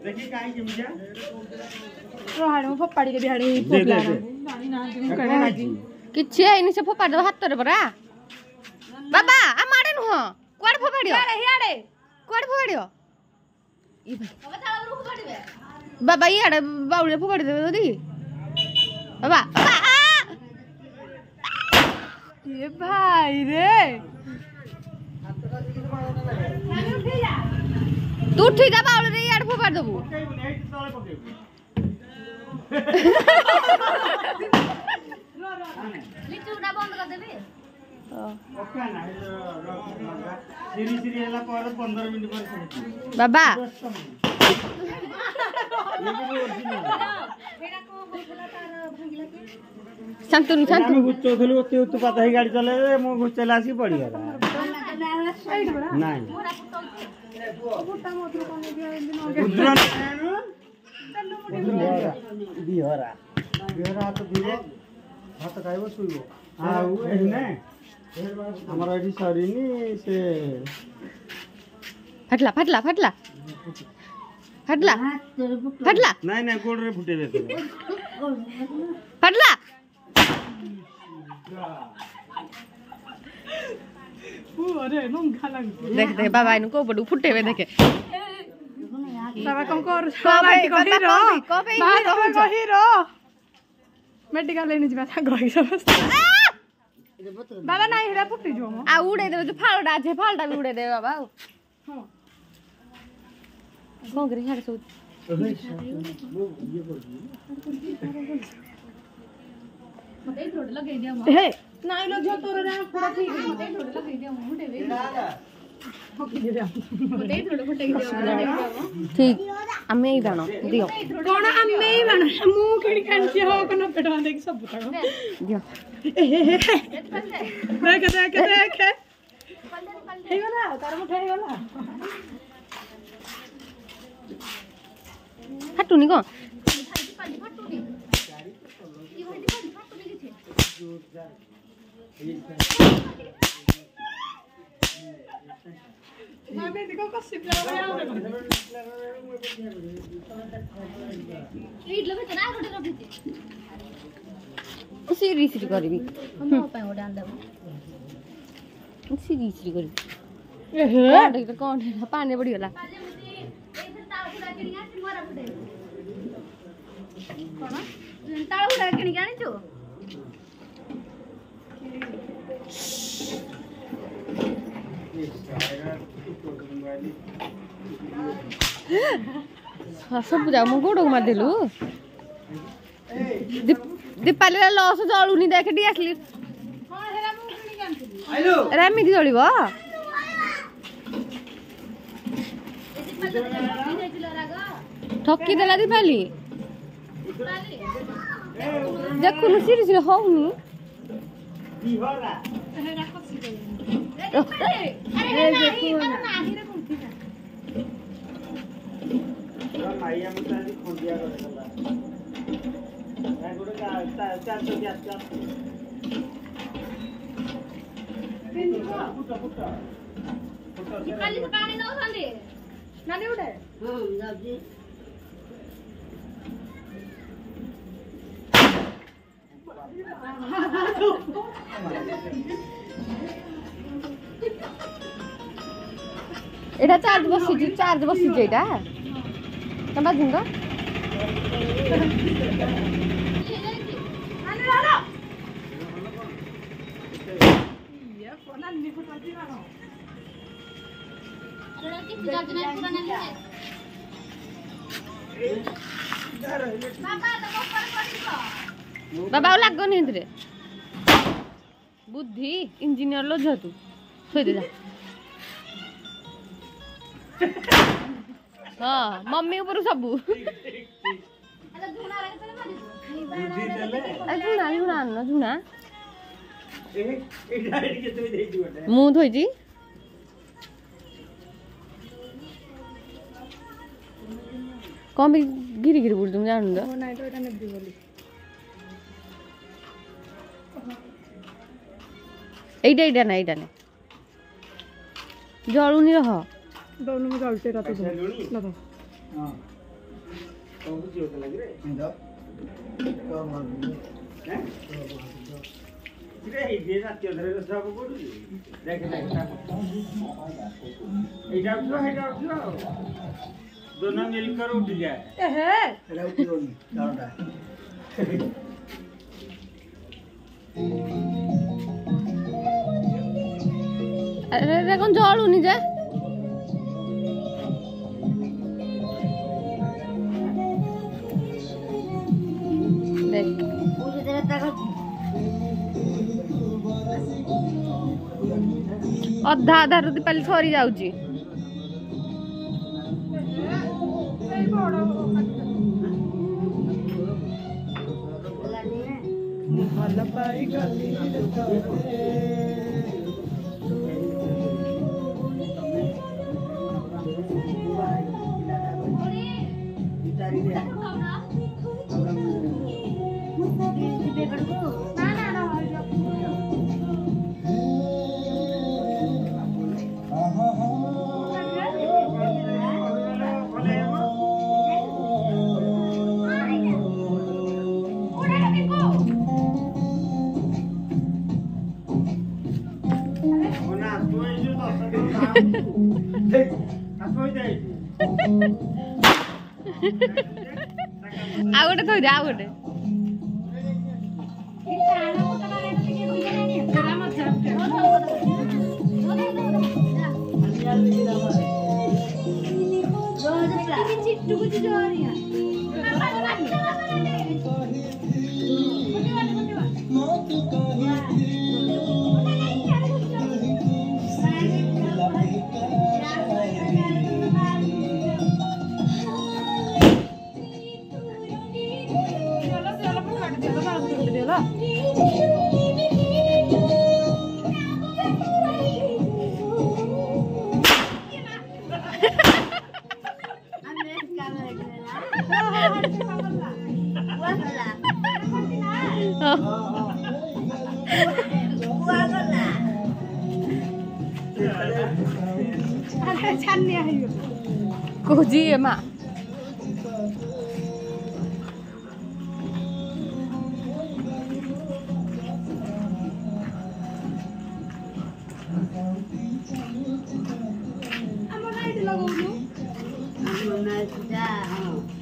देखी काई केमिया रोहाड़े में फोपाड़ी के दिहाड़ी पोपला जानी ना तुम करे हाजी किछि आइनी से फोपाड़ दो हाथ रे बरा बाबा आ मारे नु कोड फोपाड़ियो यारे यारे कोड फोपाड़ियो ई भाई बाबा ताला रू फोपाड़िबे बाबा यारे बाउले फोपाड़ी देबे ददी बाबा ये भाई रे तू उठी जा बाउले रे यार फोपाड़ देबू लिचूटा बंद कर देबे ओके ना सीरी सीरी हला पर 15 मिनिट पर बाबा शांतनु शांतनु আমি গুচ্ছথলু ওতে উত্তু পাতা হি গাড়ি চলে মু গুচ্ছলা আসি পড়ি গলা নাই উদ্রন বিহরা বিহরা তো ধীরে ভাত খাইব শুইব ଆଉ ଏଠି ନା ଆମର ଏଠି ସରିନି ସେ ଫାଟଲା ଫାଟଲା ଫାଟଲା ଫାଟଲା ଫାଟଲା ନାଇଁ ନାଇଁ ଗୋଡରେ ଫୁଟେଇ ଦେଇଥିଲେ ଫାଟଲା अरे नंगा लग देख देख बाबा इनको को बडू फुटेबे देखे बाबा कौन कर बाबा हीरो कबे बाबा हीरो मेडिकल लेने जिबा गई समस्त बाबा नाही हेरा फुटी जो आ उड़े दे जो फालडा छे फालडा भी उड़े दे बाबा हां गोंगरी हाड़ सो हे नाही लो जो तोर रा पूरा ठीक है ठीक आमे ही बाणो दियो कोण आम्ही बन मु किडी कांची हो कोन पेटवा देख सब तक दियो देख देख देख हे गला तार मुठे हे गला हटुनी को मामे देखो कसी प्लाव यार ईड लबे तना रोटी रोटी सीरी सीरी करबी हम पे ओडा अंदर सीरी सीरी करबी कौन है पानी पड़ी गला ताळुडा किणी गाणी छु सब जा मु गोडो मार देलु दीपाली लॉस जळुनी देख डी असली हां हेरा मु किणी कांची आइलो रामी दी जळिबो ठक्की देला दीपाली देखुनु सिरी सिरी होउनी बिहरा हेरा कसी अरे नाही माइया मुताली खोंडिया करला ए गोडे का चार तो गैस का फुटा फुटा खाली से पानी दो खाली नानी उड़े हां जाजी एटा चार्ज बसी जेटा तबा जिंगा आने लालो ये फोन अन्नी फुटाती ना थोड़ा की चार्ज नहीं पूरा नहीं है बाबा तो ऊपर पड़ी बाबा लागो नहीं रे बुद्धि इंजीनियर लो जतु थोई दे जा हां मम्मी ऊपर सबु अरे धुना रे चले मारी बुद्धि देले धुना धुना न धुना ए डायरेक्ट के तुम देई दिवटे मुंह धोई जी कौन भी गिरी गिरी बोल तुम जानू दो नहीं तो एटा नेबी बोली एइटा ना जळुनी रह दोनों में जलते रहते लुणी लगा हां बुझी होता लग रे हैं रे ये ना के धरे सब बोलू देख ए जाओ दोनों मिलकर उठ जाए एहे अरे कौन जलुनी जे अधा अधा रुदी पाली सरी जाउची आगोटे थोड़ी दे आगोटे Koji ya mak. Amor naik di lagu dulu. Amor naik sudah.